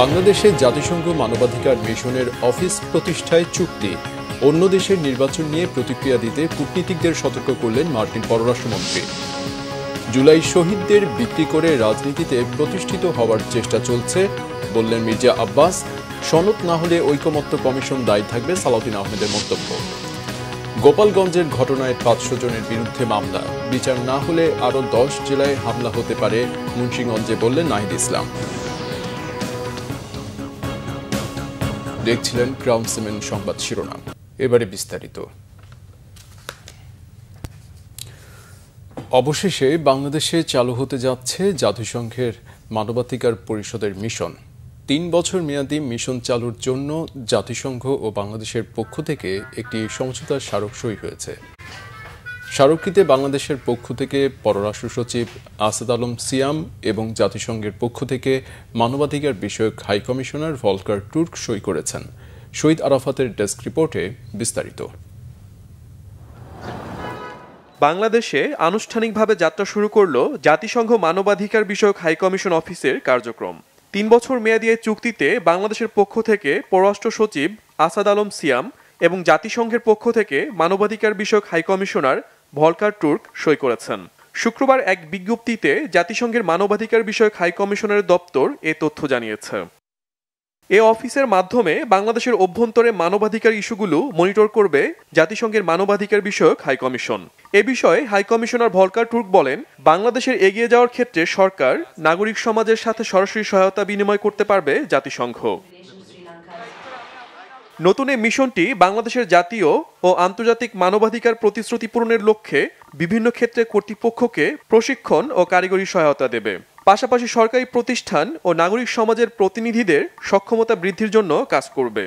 বাংলাদেশে জাতিসংঘ মানবাধিকার মিশনের অফিস প্রতিষ্ঠায় চুক্তি, অন্য দেশের নির্বাচন নিয়ে প্রতিক্রিয়া দিতে কূটনীতিকদের সতর্ক করলেন মার্কিন পররাষ্ট্রমন্ত্রী। জুলাই শহীদদের বিক্রি করে রাজনীতিতে প্রতিষ্ঠিত হওয়ার চেষ্টা চলছে বললেন মির্জা আব্বাস। সনদ না হলে ঐকমত্য কমিশন দায়ী থাকবে সালাউদ্দিন আহমেদের মন্তব্য। গোপালগঞ্জের ঘটনায় 500 জনের বিরুদ্ধে মামলা, বিচার না হলে আরও 10 জেলায় হামলা হতে পারে মুন্সিগঞ্জে বললেন নাহিদ ইসলাম। দেখছিলেন ক্রাউন সিমেন্ট সংবাদ শিরোনাম, এবারে বিস্তারিত। অবশেষে বাংলাদেশে চালু হতে যাচ্ছে জাতিসংঘের মানবাধিকার পরিষদের মিশন। 3 বছর মেয়াদী মিশন চালুর জন্য জাতিসংঘ ও বাংলাদেশের পক্ষ থেকে একটি সমঝোতার স্মারক সই হয়েছে। স্মারকটিতে বাংলাদেশের পক্ষ থেকে পররাষ্ট্র সচিব আসাদ আলম সিয়াম এবং জাতিসংঘের পক্ষ থেকে মানবাধিকার বিষয়ক হাই কমিশনার ভলকার টুর্ক সই করেছেন। শহীদ আরাফাতের ডেস্ক রিপোর্টে বিস্তারিত। বাংলাদেশে আনুষ্ঠানিকভাবে যাত্রা শুরু করল জাতিসংঘ মানবাধিকার বিষয়ক হাই কমিশন অফিসের কার্যক্রম। 3 বছর মেয়াদী এই চুক্তিতে বাংলাদেশের পক্ষ থেকে পররাষ্ট্র সচিব আসাদ আলম সিয়াম এবং জাতিসংঘের পক্ষ থেকে মানবাধিকার বিষয়ক হাই কমিশনার ভলকার টুর্ক সই করেছেন। শুক্রবার এক বিজ্ঞপ্তিতে জাতিসংঘের মানবাধিকার বিষয়ক হাই কমিশনারের দপ্তর এ তথ্য জানিয়েছে। এ অফিসের মাধ্যমে বাংলাদেশের অভ্যন্তরে মানবাধিকার ইস্যুগুলো মনিটর করবে জাতিসংঘের মানবাধিকার বিষয়ক হাই কমিশন। এ বিষয়ে হাই কমিশনার ভলকার টুর্ক বলেন, বাংলাদেশের এগিয়ে যাওয়ার ক্ষেত্রে সরকার, নাগরিক সমাজের সাথে সরাসরি সহায়তা বিনিময় করতে পারবে জাতিসংঘ। নতুন এই মিশনটি বাংলাদেশের জাতীয় ও আন্তর্জাতিক মানবাধিকার প্রতিশ্রুতি পূরণের লক্ষ্যে বিভিন্ন ক্ষেত্রে কর্তৃপক্ষকে প্রশিক্ষণ ও কারিগরি সহায়তা দেবে। পাশাপাশি সরকারি প্রতিষ্ঠান ও নাগরিক সমাজের প্রতিনিধিদের সক্ষমতা বৃদ্ধির জন্য কাজ করবে।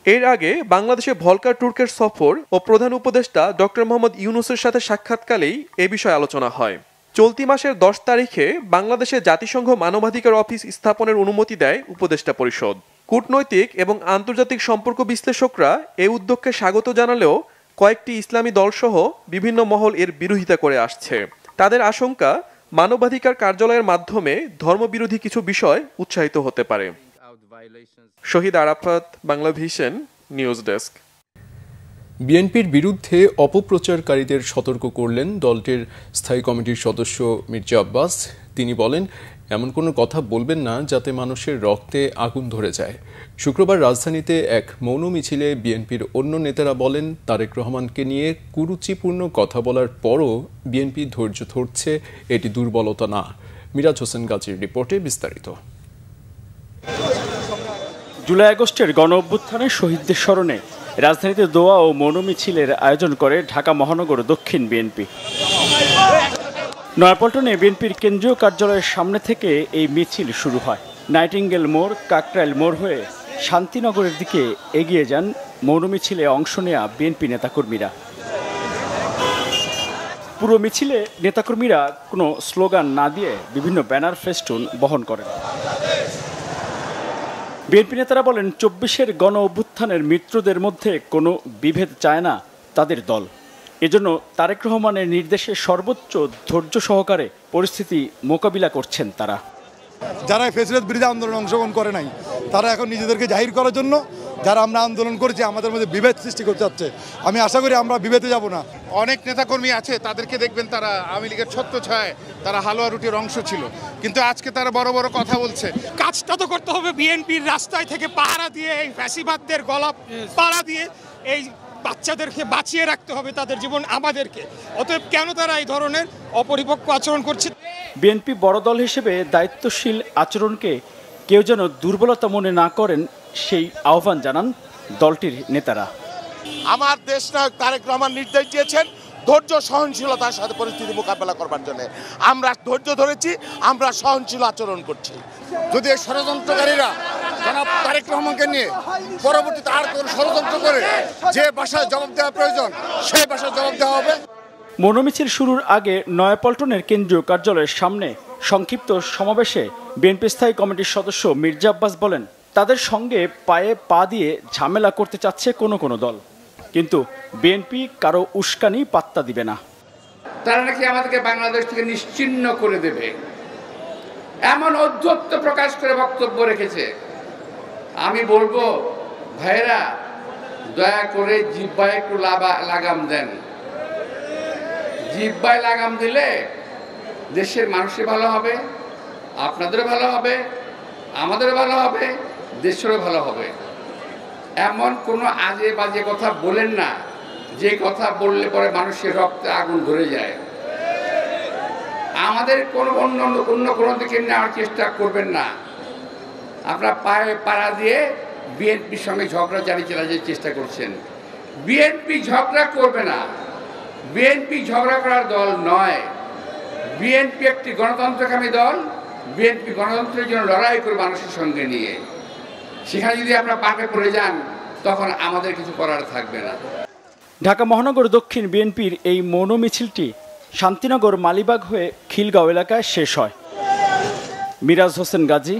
এর আগে বাংলাদেশে ভলকার টুর্কের সফর ও প্রধান উপদেষ্টা ডক্টর মোহাম্মদ ইউনূসের সাথে সাক্ষাৎকালেই এ বিষয়ে আলোচনা হয়। চলতি মাসের 10 তারিখে বাংলাদেশে জাতিসংঘ মানবাধিকার অফিস স্থাপনের অনুমতি দেয় উপদেষ্টা পরিষদ। কূটনৈতিক এবং আন্তর্জাতিক সম্পর্ক বিশ্লেষকরা এই উদ্যোগকে স্বাগত জানালেও কয়েকটি ইসলামী দলসহ বিভিন্ন মহল এর বিরোধিতা করে আসছে। তাদের আশঙ্কা, মানবাধিকার কার্যালয়ের মাধ্যমে ধর্মবিরোধী কিছু বিষয় উৎসাহিত হতে পারে। Shahid Arafat, Bangla Vision, news desk. বিএনপির বিরুদ্ধে অপপ্রচারকারীদের সতর্ক করলেন দলটির স্থায়ী কমিটির সদস্য মির্জা আব্বাস। তিনি বলেন, এমন কোনো কথা বলবেন না যাতে মানুষের রক্তে আগুন ধরে যায়। শুক্রবার রাজধানীতে এক মৌন মিছিলে বিএনপির অন্য নেতারা বলেন, তারেক রহমানকে নিয়ে কুরুচিপূর্ণ কথা বলার পরও বিএনপি ধৈর্য ধরছে, এটি দুর্বলতা না। মিরাজ হোসেন গাজীর রিপোর্টে বিস্তারিত। জুলাই আগস্টের গণ অভ্যুত্থানে শহীদদের স্মরণে রাজধানীতে দোয়া ও মৌন মিছিলের আয়োজন করে ঢাকা মহানগর দক্ষিণ বিএনপি। নয়াপল্টনে বিএনপির কেন্দ্রীয় কার্যালয়ের সামনে থেকে এই মিছিল শুরু হয়। নাইটিঙ্গেল মোড়, কাকরাইল মোড় হয়ে শান্তিনগরের দিকে এগিয়ে যান মৌন মিছিলে অংশ নেয়া বিএনপি নেতাকর্মীরা। পুরো মিছিলে নেতাকর্মীরা কোনো স্লোগান না দিয়ে বিভিন্ন ব্যানার ফেস্টুন বহন করেন। বিএনপি নেতারা বলেন, 24-এর গণ অভ্যুত্থানের মিত্রদের মধ্যে কোনো বিভেদ চায় না তাদের দল। এজন্য তারেক রহমানের নির্দেশে সর্বোচ্চ ধৈর্য সহকারে পরিস্থিতি মোকাবিলা করছেন তারা। যারা ফ্যাসিলিট বিরোধী আন্দোলনে অংশগ্রহণ করে নাই, তারা এখন নিজেদেরকে জাহির করার জন্য যারা আমরা আন্দোলন করেছি আমাদের মধ্যে বিভেদ সৃষ্টি করতে যাচ্ছে। আমি আশা করি আমরা বিভেদে যাব না। অনেক নেতাকর্মী আছে, তাদেরকে দেখবেন তারা আওয়ামী লীগের ছত্রছায়ায় তারা হালুয়া রুটির অংশ ছিল, কিন্তু আজকে তারা বড় বড় কথা বলছে। কাজটা তো করতে হবে বিএনপির রাস্তায় থেকে পাহারা দিয়ে, এই ফ্যাসিবাদদের গলা পাড়া দিয়ে এই বাচ্চাদেরকে বাঁচিয়ে রাখতে হবে, তাদের জীবন আমাদেরকে। অতএব কেন তারা এই ধরনের অপরিপক্ক আচরণ করছে? বিএনপি বড় দল হিসেবে দায়িত্বশীল আচরণকে কেউ যেন দুর্বলতা মনে না করেন, সেই আহ্বান জানান দলটির নেতারা। আমার দেশ নায়ক তারেক রহমান নির্দেশ দিয়েছেন ধৈর্য সহনশীলতার সাথে পরিস্থিতি মোকাবেলা করবার জন্য। আমরা ধৈর্য ধরেছি, আমরা সহনশীল আচরণ করছি। যদি এই ষড়যন্ত্রকারীরা জনাব তারেক রহমানকে নিয়ে পরবর্তীতে আর কোনো ষড়যন্ত্র করে, যে ভাষায় জবাব দেওয়া প্রয়োজন সেই ভাষায় জবাব দেওয়া হবে। মৌন মিছিল শুরুর আগে নয়াপল্টনের কেন্দ্রীয় কার্যালয়ের সামনে সংক্ষিপ্ত সমাবেশে বিএনপি স্থায়ী কমিটির সদস্য মির্জা আব্বাস বলেন, তাদের সঙ্গে পায়ে পা দিয়ে ঝামেলা করতে চাচ্ছে কোনো দল, কিন্তু বিএনপি কারো উস্কানি পাত্তা দিবে না। তারা নাকি আমাদেরকে বাংলাদেশ থেকে নিশ্চিহ্ন করে দেবে। এমন ঔদ্ধত্য প্রকাশ করে বক্তব্য রেখেছে। আমি বলবো ভাইরা, দয়া করে জিহ্বায় একটু লাগাম দেন। জিহ্বায় লাগাম দিলে দেশের মানুষের ভালো হবে, আপনাদেরও ভালো হবে, আমাদেরও ভালো হবে, দেশেরও ভালো হবে। এমন কোনো আজে বাজে কথা বলেন না যে কথা বললে পরে মানুষের রক্তে আগুন ধরে যায়। আমাদের কোনো অন্য কোনো দিকে নেওয়ার চেষ্টা করবেন না। আপনারা পায়ে পাড়া দিয়ে বিএনপির সঙ্গে ঝগড়া চালিয়ে চেষ্টা করছেন। বিএনপি ঝগড়া করবে না, বিএনপি ঝগড়া করার দল নয়। বিএনপি একটি গণতন্ত্রকামী দল। বিএনপি গণতন্ত্রের জন্য লড়াই করে মানুষের সঙ্গে নিয়ে, সেখানে যদি আপনারা পাকে পড়ে যান তখন আমাদের কিছু করার থাকবে না। ঢাকা মহানগর দক্ষিণ বিএনপির এই মৌন মিছিলটি শান্তিনগর মালিবাগ হয়ে খিলগাঁও এলাকায় শেষ হয়। মিরাজ হোসেন গাজী,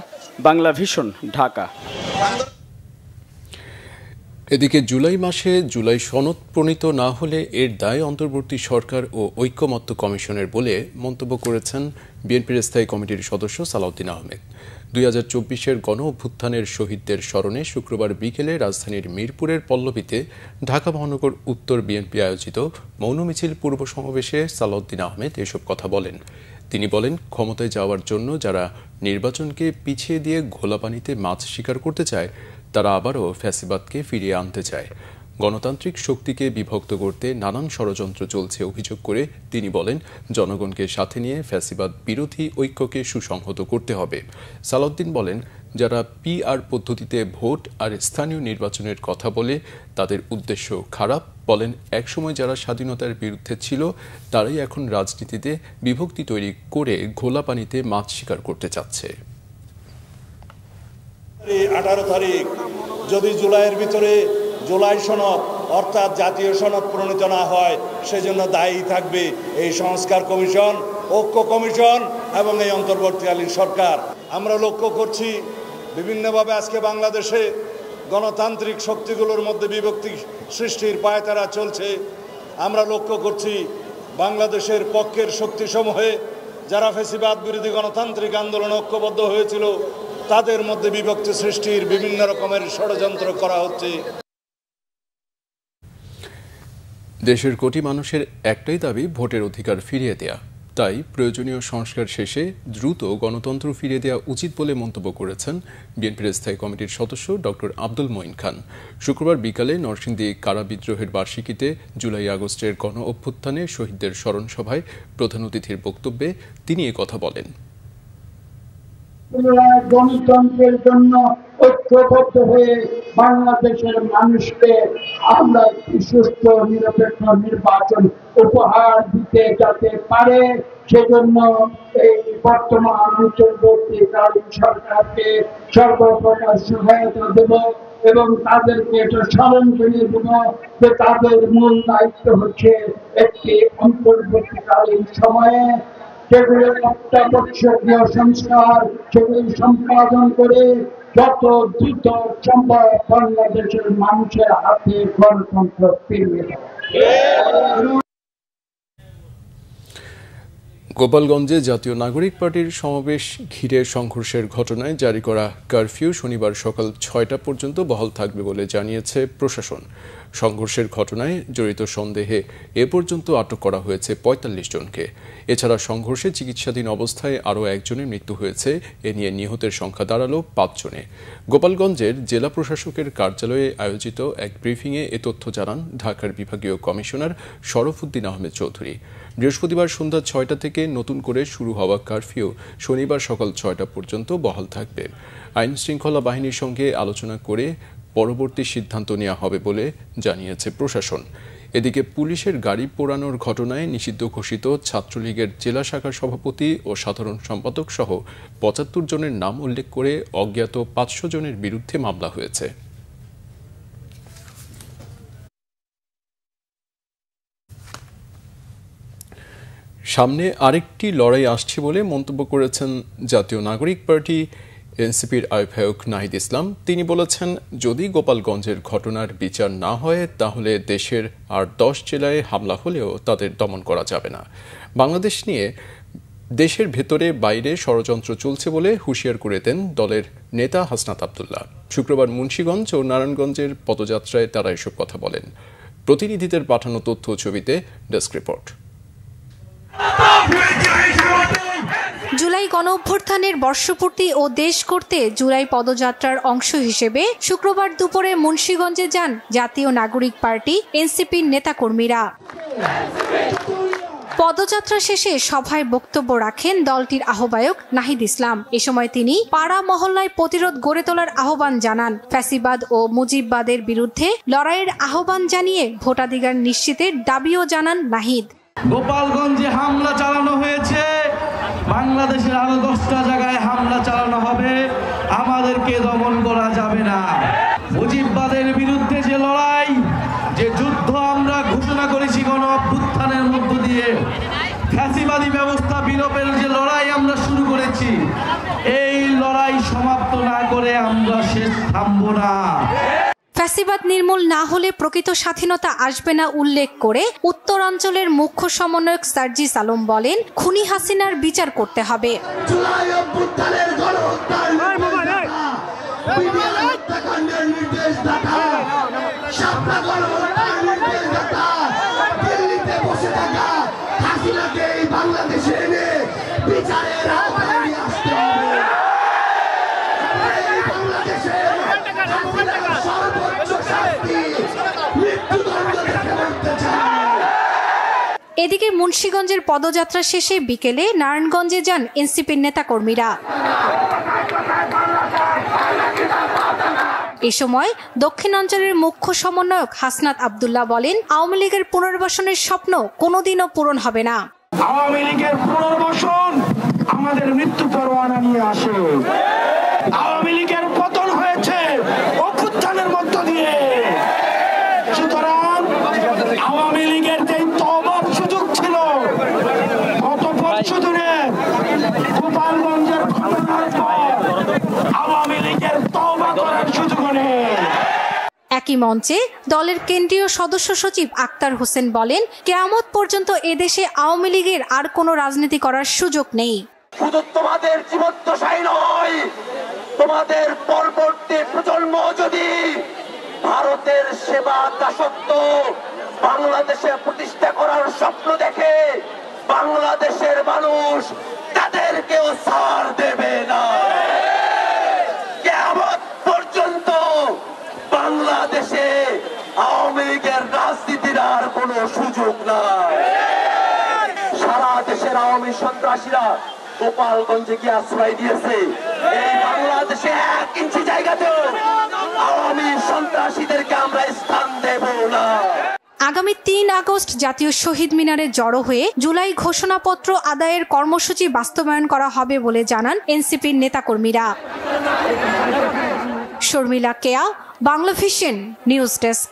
বাংলা ভিশন, ঢাকা। এদিকে জুলাই মাসে জুলাই সনদ প্রণীত না হলে এর দায় অন্তর্বর্তী সরকার ও ঐকমত্য কমিশনের বলে মন্তব্য করেছেন বিএনপির স্থায়ী কমিটির সদস্য সালাউদ্দিন আহমেদ। 2024-এর গণ অভ্যুত্থানের শহীদদের স্মরণে শুক্রবার বিকেলে রাজধানীর মিরপুরের পল্লবীতে ঢাকা মহানগর উত্তর বিএনপি আয়োজিত মৌন মিছিল পূর্ব সমাবেশে সালাউদ্দিন আহমেদ এসব কথা বলেন। তিনি বলেন, ক্ষমতায় যাওয়ার জন্য যারা নির্বাচনকে পিছিয়ে দিয়ে ঘোলা পানিতে মাছ শিকার করতে চায় তারা আবারও ফ্যাসিবাদকে ফিরিয়ে আনতে চায়। গণতান্ত্রিক শক্তিকে বিভক্ত করতে নানান ষড়যন্ত্র চলছে অভিযোগ করে তিনি বলেন, জনগণকে সাথে নিয়ে ফ্যাসিবাদ বিরোধী ঐক্যকে সুসংহত করতে হবে। সালাউদ্দিন বলেন, যারা পিআর পদ্ধতিতে ভোট আর স্থানীয় নির্বাচনের কথা বলে তাদের উদ্দেশ্য খারাপ। বলেন, একসময় যারা স্বাধীনতার বিরুদ্ধে ছিল তারাই এখন রাজনীতিতে বিভক্তি তৈরি করে ঘোলা পানিতে মাছ শিকার করতে চাচ্ছে। 18 তারিখ যদি জুলাইয়ের ভিতরে জুলাই সনদ অর্থাৎ জাতীয় সনদ প্রণীত না হয়, সেজন্য দায়ী থাকবে এই সংস্কার কমিশন, ঐক্য কমিশন এবং এই অন্তর্বর্তীকালীন সরকার। আমরা লক্ষ্য করছি বিভিন্নভাবে আজকে বাংলাদেশে গণতান্ত্রিক শক্তিগুলোর মধ্যে বিভক্তি সৃষ্টির পায়তারা চলছে। আমরা লক্ষ্য করছি বাংলাদেশের পক্ষের শক্তিসমূহে যারা ফ্যাসিবাদ বিরোধী গণতান্ত্রিক আন্দোলন ঐক্যবদ্ধ হয়েছিল তাদের মধ্যে বিভক্তি সৃষ্টির বিভিন্ন রকমের ষড়যন্ত্র করা হচ্ছে। দেশের কোটি মানুষের একটাই দাবি, ভোটের অধিকার ফিরিয়ে দেয়া। তাই প্রয়োজনীয় সংস্কার শেষে দ্রুত গণতন্ত্র ফিরিয়ে দেওয়া উচিত বলে মন্তব্য করেছেন বিএনপির স্থায়ী কমিটির সদস্য ডক্টর আব্দুল মঈন খান। শুক্রবার বিকালে নরসিংদী কারা বিদ্রোহের বার্ষিকীতে জুলাই আগস্টের গণ অভ্যুত্থানে শহীদদের স্মরণ সভায় প্রধান অতিথির বক্তব্যে তিনি কথা বলেন। গণতন্ত্রের জন্য ঐক্যবদ্ধ হয়ে বাংলাদেশের মানুষকে আমরা সুস্থ নিরপেক্ষ নির্বাচন উপহার দিতে যাতে পারে, সেজন্য এই বর্তমান অন্তর্বর্তীকালীন সরকারকে সর্বপ্রকার সহায়তা দেব এবং তাদেরকে এটা স্মরণ করিয়ে দেব যে তাদের মূল দায়িত্ব হচ্ছে একটি অন্তর্বর্তীকালীন সময়ে সেগুলো অত্যাবশ্যকীয় সংস্কার সেগুলি সম্পাদন করে যত দ্রুত সম্ভব বাংলাদেশের মানুষের হাতে গণতন্ত্র ফিরিয়ে দেওয়া। গোপালগঞ্জে জাতীয় নাগরিক পার্টির সমাবেশ ঘিরে সংঘর্ষের ঘটনায় জারি করা কারফিউ শনিবার সকাল 6টা পর্যন্ত বহাল থাকবে বলে জানিয়েছে প্রশাসন। সংঘর্ষের ঘটনায় জড়িত সন্দেহে এ পর্যন্ত আটক করা হয়েছে ৪৫ জনকে। এছাড়া সংঘর্ষে চিকিৎসাধীন অবস্থায় আরও একজনের মৃত্যু হয়েছে। এ নিয়ে নিহতের সংখ্যা দাঁড়ালো ৫ জনে। গোপালগঞ্জের জেলা প্রশাসকের কার্যালয়ে আয়োজিত এক ব্রিফিংয়ে এ তথ্য জানান ঢাকার বিভাগীয় কমিশনার শরফুদ্দিন আহমেদ চৌধুরী। বৃহস্পতিবার সন্ধ্যা 6টা থেকে নতুন করে শুরু হওয়া কারফিউ শনিবার সকাল 6টা পর্যন্ত বহাল থাকবে। আইন শৃঙ্খলা বাহিনীর সঙ্গে আলোচনা করে পরবর্তী সিদ্ধান্ত নেওয়া হবে বলে জানিয়েছে প্রশাসন। এদিকে পুলিশের গাড়ি পোড়ানোর ঘটনায় নিষিদ্ধ ঘোষিত ছাত্রলীগের জেলা শাখার সভাপতি ও সাধারণ সম্পাদক সহ ৭৫ জনের নাম উল্লেখ করে অজ্ঞাত ৫০০ জনের বিরুদ্ধে মামলা হয়েছে। সামনে আরেকটি লড়াই আসছে বলে মন্তব্য করেছেন জাতীয় নাগরিক পার্টি এনসিপির আহ্বায়ক নাহিদ ইসলাম। তিনি বলেছেন, যদি গোপালগঞ্জের ঘটনার বিচার না হয় তাহলে দেশের আর 10 জেলায় হামলা হলেও তাদের দমন করা যাবে না। বাংলাদেশ নিয়ে দেশের ভেতরে বাইরে ষড়যন্ত্র চলছে বলে হুঁশিয়ার করে দেন দলের নেতা হাসনাত আব্দুল্লাহ। শুক্রবার মুন্সিগঞ্জ ও নারায়ণগঞ্জের পদযাত্রায় তারা এসব কথা বলেন। প্রতিনিধিদের পাঠানো তথ্য ও ছবিতে ডেস্ক রিপোর্ট। জুলাই গণঅভ্যুত্থানের বর্ষপূর্তি ও দেশ করতে জুলাই পদযাত্রার অংশ হিসেবে শুক্রবার দুপুরে মুন্সিগঞ্জে যান জাতীয় নাগরিক পার্টি এনসিপির নেতাকর্মীরা। পদযাত্রা শেষে সভায় বক্তব্য রাখেন দলটির আহ্বায়ক নাহিদ ইসলাম। এ সময় তিনি পাড়া মহল্লায় প্রতিরোধ গড়ে তোলার আহ্বান জানান। ফ্যাসিবাদ ও মুজিববাদের বিরুদ্ধে লড়াইয়ের আহ্বান জানিয়ে ভোটাধিকার নিশ্চিতের দাবিও জানান নাহিদ। গোপালগঞ্জে হামলা চালানো হয়েছে, বাংলাদেশের আরো 10টা জায়গায় হামলা চালানো হবে, আমাদেরকে দমন করা যাবে না। মুজিববাদের বিরুদ্ধে যে লড়াই, যে যুদ্ধ আমরা ঘোষণা করেছি গণ অভ্যুত্থানের মধ্য দিয়ে, ফ্যাসিবাদী ব্যবস্থা বিলোপের যে লড়াই আমরা শুরু করেছি, এই লড়াই সমাপ্ত না করে আমরা শেষ থামবো না। ফ্যাসিবাদ নির্মূল না হলে প্রকৃত স্বাধীনতা আসবে না উল্লেখ করে উত্তরাঞ্চলের মুখ্য সমন্বয়ক সার্জিস আলম বলেন, খুনি হাসিনার বিচার করতে হবে। এদিকে মুন্সিগঞ্জের পদযাত্রা শেষে বিকেলে নারায়ণগঞ্জে যান এনসিপির নেতাকর্মীরা। এ সময় দক্ষিণাঞ্চলের মুখ্য সমন্বয়ক হাসনাত আব্দুল্লাহ বলেন, আওয়ামী লীগের পুনর্বাসনের স্বপ্ন কোনোদিনও পূরণ হবে না। আওয়ামী লীগের পুনর্বাসন আমাদের মৃত্যু পরোয়ানা নিয়ে আসে। আওয়ামী লীগের পতন হয়েছে অভ্যুত্থানের মধ্য দিয়ে। সুতরাং আওয়ামী লীগের যে তওবার সুযোগ ছিল গত বছর ধরে গোপালগঞ্জের ঘটনার পর, আওয়ামী লীগের তওবা করার সুযোগ নেই। একই মঞ্চে দলের কেন্দ্রীয় সদস্য সচিব আক্তার হোসেন বলেন, কিয়ামত পর্যন্ত এদেশে আওয়ামী লীগের আর কোনো রাজনীতি করার সুযোগ নেই। শুধু তোমাদের জীবদ্দশাই নয়, তোমাদের পরবর্তী প্রজন্ম যদি ভারতের সেবা দাসত্ব বাংলাদেশে প্রতিষ্ঠা করার স্বপ্ন দেখে, বাংলাদেশের মানুষ তাদেরকেও ছাড় দেবে না। কিয়ামত পর্যন্ত বাংলাদেশে আওয়ামী লীগের রাজনীতির আর কোনো সুযোগ নাই। সারা দেশের আওয়ামী সন্ত্রাসীরা গোপালগঞ্জে গিয়ে আশ্রয় দিয়েছে। এই বাংলাদেশে 1 ইঞ্চি জায়গাতেও আওয়ামী সন্ত্রাসীদেরকে আমরা স্থান দেব না। আগামী 3 আগস্ট জাতীয় শহীদ মিনারে জড়ো হয়ে জুলাই ঘোষণাপত্র আদায়ের কর্মসূচি বাস্তবায়ন করা হবে বলে জানান এনসিপির নেতাকর্মীরা। Sharmila Keya, Bangla Vision news desk.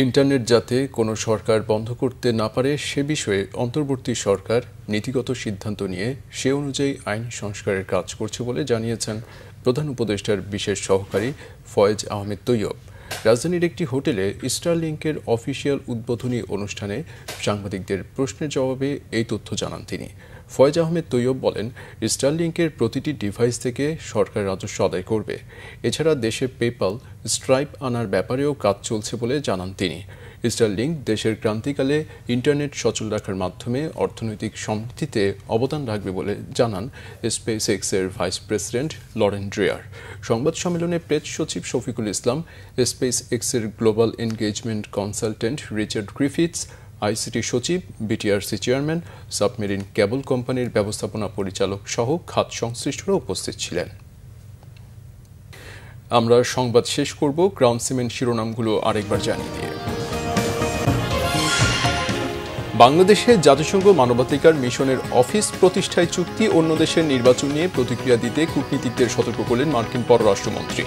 Internet যাতে কোনো সরকার বন্ধ করতে না পারে সে বিষয়ে অন্তর্বর্তী সরকার নীতিগত সিদ্ধান্ত নিয়ে সে অনুযায়ী আইন সংস্কারের কাজ করছে বলে জানিয়েছেন প্রধান উপদেষ্টার বিশেষ সহকারী ফয়েজ আহমেদ তৈয়ব। রাজধানীর একটি হোটেলে স্টারলিংকের অফিসিয়াল উদ্বোধনী অনুষ্ঠানে সাংবাদিকদের প্রশ্নের জবাবে এই তথ্য জানান তিনি। ফয়েজ আহমেদ তৈয়ব বলেন, স্টারলিংকের প্রতিটি ডিভাইস থেকে সরকার রাজস্ব আদায় করবে। এছাড়া দেশে পেপ্যাল, স্ট্রাইপ আনার ব্যাপারেও কাজ চলছে বলে জানান তিনি। স্টারলিংক দেশের ক্রান্তিকালে ইন্টারনেট সচল রাখার মাধ্যমে অর্থনৈতিক সমৃদ্ধিতে অবদান রাখবে বলে জানান স্পেস এক্সের ভাইস প্রেসিডেন্ট লরেন ড্রেয়ার। সংবাদ সম্মেলনে প্রেস সচিব শফিকুল ইসলাম, স্পেস এক্সের global engagement consultant Richard Griffiths, ICT সচিব, বিটিআরসি চেয়ারম্যান, সাবমেরিন কেবল কোম্পানির ব্যবস্থাপনা পরিচালক সহ খাত সংশ্লিষ্টরা উপস্থিত ছিলেন। আমরা সংবাদ শেষ করব গ্রাউন্ড সিমেন্ট শিরোনামগুলো আরেকবার জানিয়ে দিয়ে। বাংলাদেশে জাতিসংঘ মানবাধিকার মিশনের অফিস প্রতিষ্ঠায় চুক্তি, অন্য দেশের নির্বাচন নিয়ে প্রতিক্রিয়া দিতে কূটনীতিকদের সতর্ক করলেন মার্কিন পররাষ্ট্রমন্ত্রী।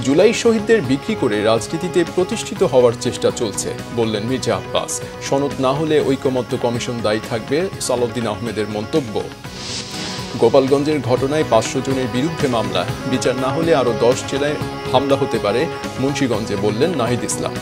জুলাই শহীদদের বিক্রি করে রাজনীতিতে প্রতিষ্ঠিত হওয়ার চেষ্টা চলছে বললেন মির্জা আব্বাস। সনদ না হলে ঐকমত্য কমিশন দায়ী থাকবে, সালাউদ্দিন আহমেদের মন্তব্য। গোপালগঞ্জের ঘটনায় 500 জনের বিরুদ্ধে মামলা, বিচার না হলে আরও 10 জেলায় হামলা হতে পারে মুন্সিগঞ্জে বললেন নাহিদ ইসলাম।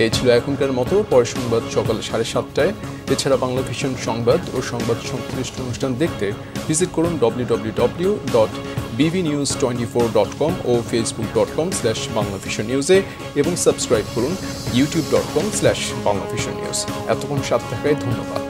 এই ছিল এখনকার মতো। পরের সংবাদ সকাল 7:30টায়। এছাড়া বাংলা ভিশন সংবাদ ও সংবাদ সংশ্লিষ্ট অনুষ্ঠান দেখতে ভিজিট করুন www.bvnews24.com ও facebook.com/banglavisionnews এবং সাবস্ক্রাইব করুন youtube.com/banglavisionnews। এতক্ষণ সাথে থাকায় ধন্যবাদ।